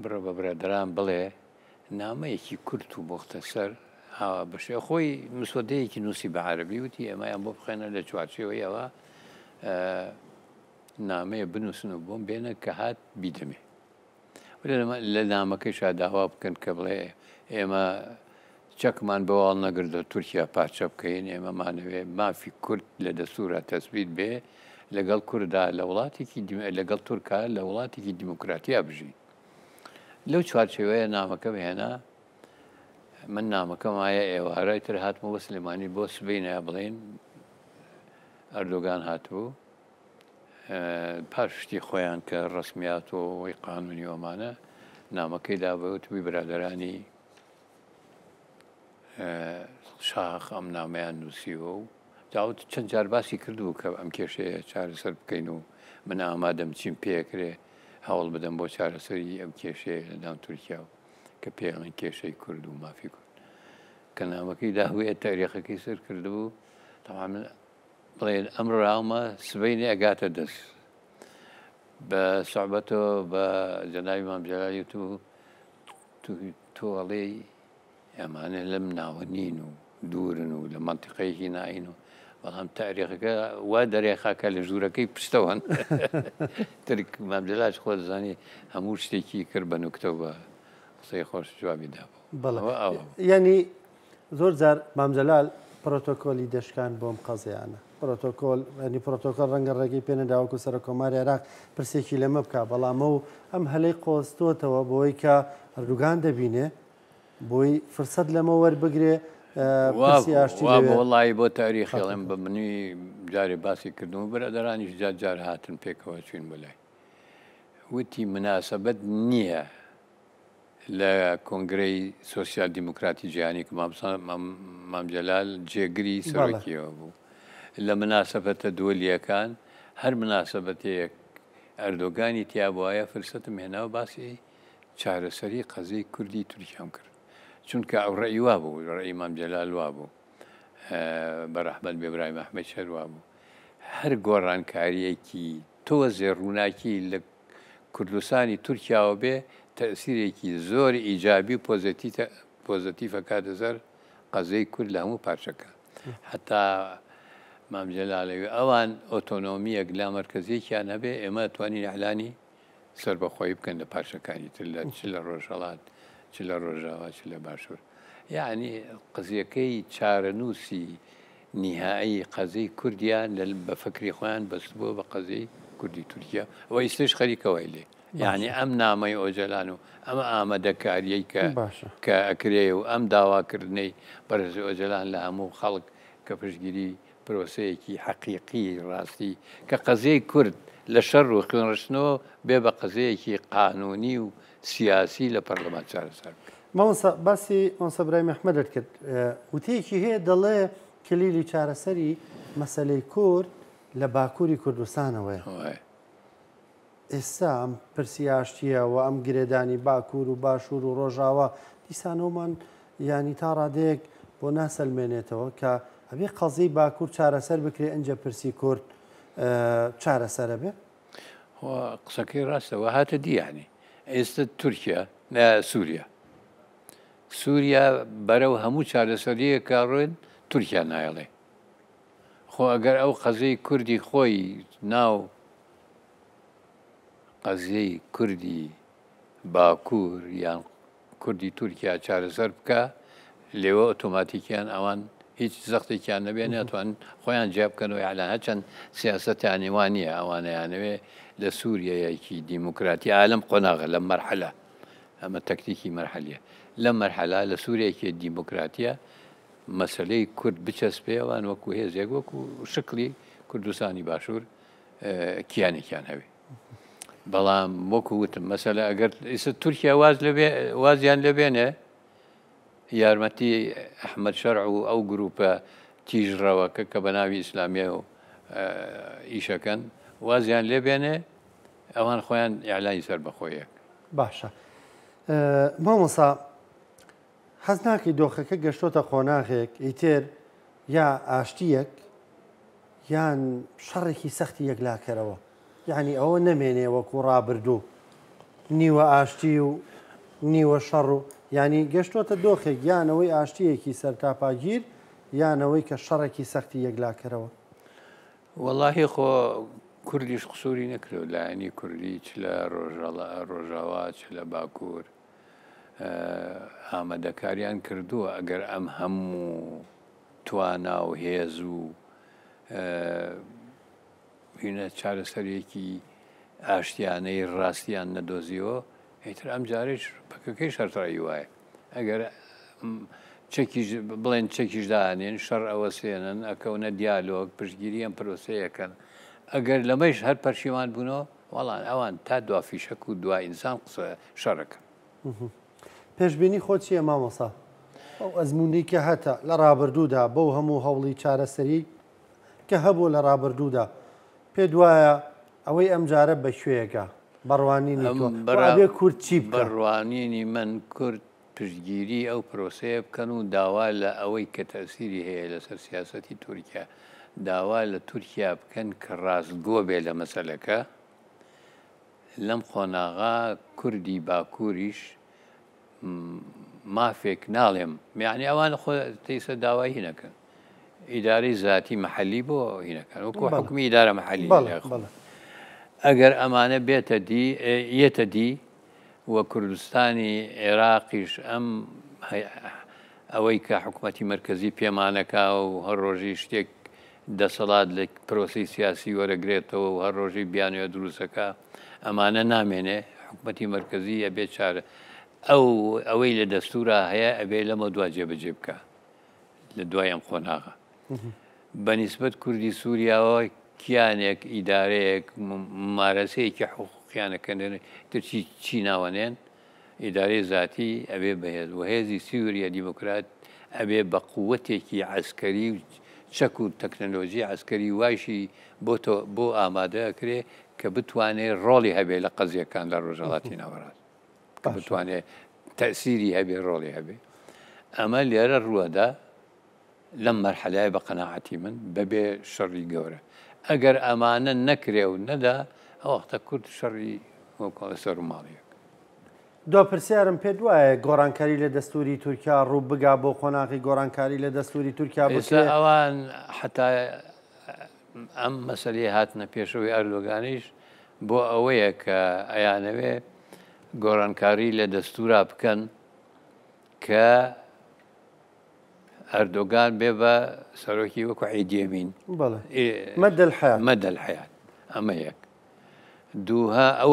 بڕۆ بە برادران بڵێ نامەیەکی کورت و مختصر هاوا بەشێ خۆی مسودەیەکی نووسی بە عەرەبی وتی ئەمایان بۆ بخێنە لە چوارچێوەی ئەوە نامەیە بنووسن و بۆم بێنە کە هات بیدەمێ لە نامەکەیشا داوا بکەن کە بڵێ ئێمە چەکمان بەواڵ نەگردە تورکیا پارچە بکەین ئێمەمانەوێ مافی کورد لە دەسوورە تەسبیت بێ لەگەڵ کووردا لە وڵاتێکی لەگەڵ تورکا لە وڵاتێکی دیموکراتیا بژین لەو چوارچێوەیە نامەکە بهێنا من نامەکەم وایە ئێوارای تر هاتمەوە سلێمانی بۆ سبەینە بڵێن ئەردۆگان هاتبوو پاشتی خۆیان کە ڕسمیات و وی قانونی ئەمانە نامەکەی دابوتوی برادرانی شاخ ئەم نامەیان نووسیوە و داوت چەند جار باسی کردبوو کە ئەم کێشەیە چارەسەر بکەین و من ئامادەم چیم پێکرێ هەوڵ بدەم بۆ چارەسەری ئەم کێشەیە لە ناو تورکیا و کە پێڵێن کێشەی کورد و مافی کورد کە نامەکەی داهوێت تاریخەکەی سەر کردبوو تەواو بڵێن ئەمڕاومە سبەینی ئەگاتە دەست بە سوحبەتەوە بە جەناوی مام جەلالی تۆڵێ ئەمانە لەم ناوە نین و دوورن و لە منتیقەیەکی ناین و بەڵام تاریخەکە وا دەرێخاکە لە ژوورەکەی پشتەوەن ترک مام جەلاش خۆ دەزانی هەموو شتێکی کرد بە نوکتە بە قسەی خۆش جوابی دابوو یعنی زۆر جار مام جەلال پرۆتۆکۆلی دەشکان بۆم قەزیانە پرۆتۆکۆل ینی پرۆتۆکۆل ڕەنگە ڕێگەی پێنەداوەکو سەر کۆماری عێراق پرسێکی لەمە بکە بەڵامە و ئەم هەلەی قۆستۆتەوە بۆی کە ئەردوگان دەبینێ بۆی فرسەت لەمە وەربگرێ وڵی بۆ تاریخیڵم بە منی جارێ باسی کردم و بەرەدەرانیش جار هاتن پێکەوە چوین بەلای وتی مناسبەت نییە لە کۆنگرەی سۆسیال دیموکراتی جیهانی کە مام جەلال جێگری سەرۆکیەوە بوو لە مناسبەتە دۆلیەکان هەر مناسبەتەیەک ئەردۆگانی تیا بواە فرسەتم هێناوە باسی چارەسەری قەزەی کوردی تورکیام کرد چونکە ئەو ڕێی وا بوو ڕێی مام جەلال وا بوو بەرەحمەت بێبرای مەحمەد شەروا بوو هەر گۆڕانکاریەکی تۆزێ ڕووناکی لە کوردستانی تورکیاوە بێ تەسیرێکی زۆر ئیجابی پۆزتیفەکە دەزەر قەزەی کورد لە هەموو پارچەکە حتا مام جەلالەوی ئەوان ئۆتۆنۆمیەک لا مەرکەزیەکیان هەبێ ئێمە توانین ئەعلانی سەر بەخۆی بکەن لە پارچەکانی تر لە چ لە ڕۆژهەڵات چ لە ڕۆژاوا چ لە باشوور یعنی قزیەکەی چارەنووسی نیهایی قەزەی کوردیان بە فکری خۆیان بەستبووە بە قەزەی کوردی تورکیا ئەوە ئیسش خەریکەوەی لێ یعنی ئەم نامەی ئۆجەلان و ئەمە ئامادەکاریەی کە ئەکرێ و ئەم داواکردنەی بەرزی ئۆجەلان لە هەموو خەڵک کە پشتگیری پرۆسەیەکی حەقیقی ڕاستی کە قەزەی کورد لە شەڕ و خوێنڕشتنەوە بێ بە قەزەیەکی قانونی و سیاسی لە پەرلەمان چارەسەر باسی مۆسەبرای مەحمەدت کرد وتەیەکی هەیە دەڵێ کلیلی چارەسەری مەسەلەی کورد لە باکووری کوردستانەوەیە ئێستا ئەم پرسی ئاشتیە و ئەم گرێدانی باکوور و باشوور و ڕۆژاوا دیسانەوەمان ینی تا ڕادەیەک بۆ ناسەلمێنێتەوە کە ئەبێ قەزەی باکوور چارەسەر بکرێ ئەنجە پرسی کورد چارەسەرە بێ قسەکەی ڕاستەوە هاتە دیانی ئێستا تورکیا سووریا بەرەو هەموو چارەسەریەکە ڕوێن تورکیا نایڵێ خۆ ئەگەر ئەو قەزەی کوردی خۆی ناو قەزەی کوردی باکوور یان کوردی تورکیا چارەسەر بکە لێوە ئۆتۆماتیکیان ئەوان هیچ زەختێکیان نەبێ ناتوان خۆیان جیاب بکەنەوە یاعلان هەچەند سیاسەتیان وانە ئەوانەیانەوێ لە سووریەیەکی دیموکراتی عالم قۆناغە لە مەرحەلە ئەمە تەکتیکی مەرحەلیە لەم مەرحەلا لە سوورێکی دیموکراتیە مەسلەی کورد بچەسپێوان وەکو هێزێک وەکو شکلی کوردستانی باشوور کیانێکیان هەوێ. بەڵام وەکو وتم مەسەلە ئەگەر ئێستا تورکیا وازیان لەبێنێ یارمەتی ئەحمەد شەرع و ئەو گروپە تیژڕەوەکە کە بە ناوی ئیسلامیە و ئیشەکەن وازیان لێبێنێ ئەوان خۆیان ئیعلانی سەر بەخۆیەک. باشە مامۆسا حەز ناکەی دۆخەکە گەشتۆتە خۆناغێک ئیتر یا ئاشتیەک یان شەڕێکی سەختی یەکلاکەرەوە، یعنی ئەوە نەمێنێ وەکو ڕابردوو نیوە ئاشتی و نیوە شەڕ و ینی گەشتۆتە دۆخێک یانەوەی ئاشتیەکی سەرتاپاگیر یانەوەی کە شەڕێکی سەختی یەکلاکەرەوە. وەڵاهی خۆ کوردیش قسووری نەکرێت لایەنی کوردی چ لە ڕۆژاوا چ لە باکوور ئامادەکاریان کردووە ئەگەر ئەم هەموو توانا و هێز و هینە چارەسەرێکی ئاشتیانەی ڕاستیان نەدۆزیەوە ئیتر ئەم جارێش بەکەکەی شەرتڕایی وایە ئەگەر بڵێن چەکیش دانێن شەڕ ئەوە سێنن ئەکەونە دیالۆگ پشتگیری ئەم پرۆسەیەکەن ئەگەر لەمەش هەر پەرشیوان بوونەوە وەڵان ئەوان تا دوا فیشەک و دوا ئینسان قسە شەڕەکەن. پێشبینی خۆ چییە مامۆسا؟ ئەو ئەزمموی کە هەتە لە ڕابردوودا بەو هەموو هەوڵی چارەسەری کە هەبوو لە ڕابردوودا پێ دوایە ئەوەی ئەم جارە بە شوێیەکە بەڕوانینی بەڕابێ کورد چی بەڕوانینی من کورد پشتگیری ئەو پرۆسەیە بکەن و داوا لە ئەوەی کە تەسیری هەیە لەسەر سیاسەتی تورکیا داوا لە تورکیا بکەن کە ڕاستگۆ بێ لە مەسەلەکە لەم خۆناغا کوردی باکووریش مافێک ناڵێم میانی ئەوان خۆ تیسە داوای هینەکەن ئیدارەی ذاتی مەحەلی بۆ هینەکەن وەکو حکومی ئیدارە مەحەلی ئەگەر ئەمانە یێتە دی وە کوردستانی عێراقیش ئەم ئەوەی کە حکوومەتی مرکزی پێمانەکە و هەر ڕۆژی شتێک دەسەڵات لە پرۆسی سیاسی وەرەگرێتەوە و هەر ڕۆژی بیانوێ دروستەکە ئەمانە نامێنێ حکوومەتی مرکزی ئەبێ چارە ئەوەی لە دەستورە هەیە ئەبێ لەمە دوا جێبەجێ بکە لە دوای ئەم خۆناغا بەنیسبەت کوردی سووریاوە کیانێک ئیدارەیەک مارەسەیەکی حقوقیانەکەن ترچی چی ناوەنێن ئیدارەی ذاتی ئەبێ بەهێز و هێزی سووریا دیموکرات ئەبێ بە قووەتێکی عسکەری و چەک و تەکنەلۆژی عسکەری وایشی بۆ ئامادەکرێ کە بتوانێت ڕۆڵی هەبێ لە قەزیەکان لە ڕۆژهەڵاتی ناوەڕاست کە بتوانێت تەسیری هەبێ ڕۆڵی هەبێ ئەمە لێرە ڕووەدا لەم مەرحەلای بە قەناعەتی من بەبێ شەڕی گەورە ئەگەر ئەمانە نەکرێ و نەدا ئەو وەختە کورد شەڕی سەر و ماڵیەک. دو پرسیارم پێ دوایە گۆڕانکاری لە دەستوری تورکیا ڕوو بگا بۆ خۆناغی گۆڕانکاری لە دەستوری تورکیا بکە ئەوان حتا ئەم مەسەلەی هاتنە پێشەوەی ئەردۆگانیش بۆ ئەوەیە کە ئەیانەوێ گۆڕانکاری لە دەستورا بکەن کە ئەردۆگان بێ بە سەرۆکی وەکو عیدی مەدە الحەیات ئەمە یەک دووها ئەو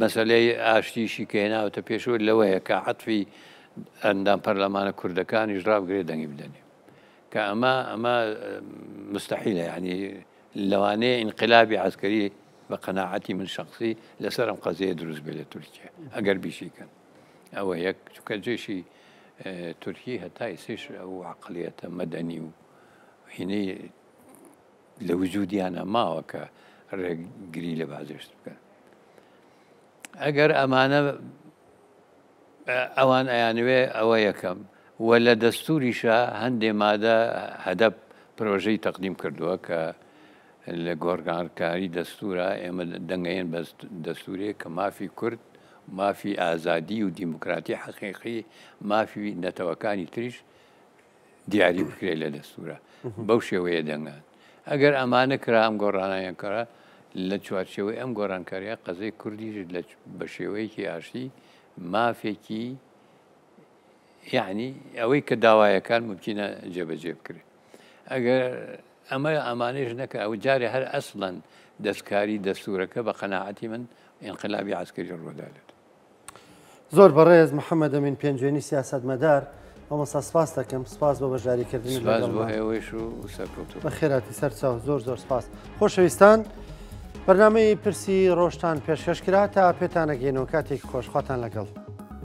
مەسەلەی ئاشتیشی کە هێناوەتە پێشەوە لەوەیە کە حەتفی ئەندام پەرلەمانە کوردەکانیش ڕابگرێ دەنگی بدەنێ کە ئەمە مستحیلە ینی لەوانەیە ئینقلابی عسکەری بە قەناعەتی من شخصی لەسەر ئەم قەزەیە دروست بێت لە تورکیا ئەگەر بیشیکەن ئەوە یەک چونکە جێشی تورکی هەتای سێش ئەو عقلیەتە مەدەنی و هینەی لە وجودیانە ماوە کە ڕێگری لە بازێشت بکەن ئەگەر ئەمانە ئەوان ئەیانوێ ئەوە یەکەم وە لە دەستوریشە هەندێ مادە هەدەب پرۆژەی تەقدیم کردووە کە لە گۆڕانکاری دەستورە ئێمە دەنگەیەن بە دەستورێک کە مافی کورد مافی ئازادی و دیموکراتی حەقیقی مافی نەتەوەکانی تریش دیاری بکرێت لە دەستورە بەو شێوەیە دەنگان ئەگەر ئەمانە کرا ئەم گۆڕانایان کەرە لە چوارچەوەی ئەم گۆڕانکاریە قەزەی کوردیش بە شێوەیەکی ئاشتی مافێکی یعنی ئەوەی کە داوایەکان ممکنە جێبەجێ بکرێت ئەگەر ئەمانێش نەکە ئەو جارێ هەر ئەسڵەن دەستکاری دەستورەکە بە قەناعەتی من ئینقلابی عسکەری ڕۆدالێت زۆر بەڕێز محەممەد ئەمین پێنجێنی سیاسەتمەدار ئەمەسا سپاس دەکەم سپاس بۆ بەژاریکردنی بە خێراتی سەرچاو زۆر سپاس خۆشەویستان بەرنامەی پرسی ڕۆژتان پێشکەشکرا تا پێتانەگەینەوە کاتێک خۆشخواتان لەگەڵ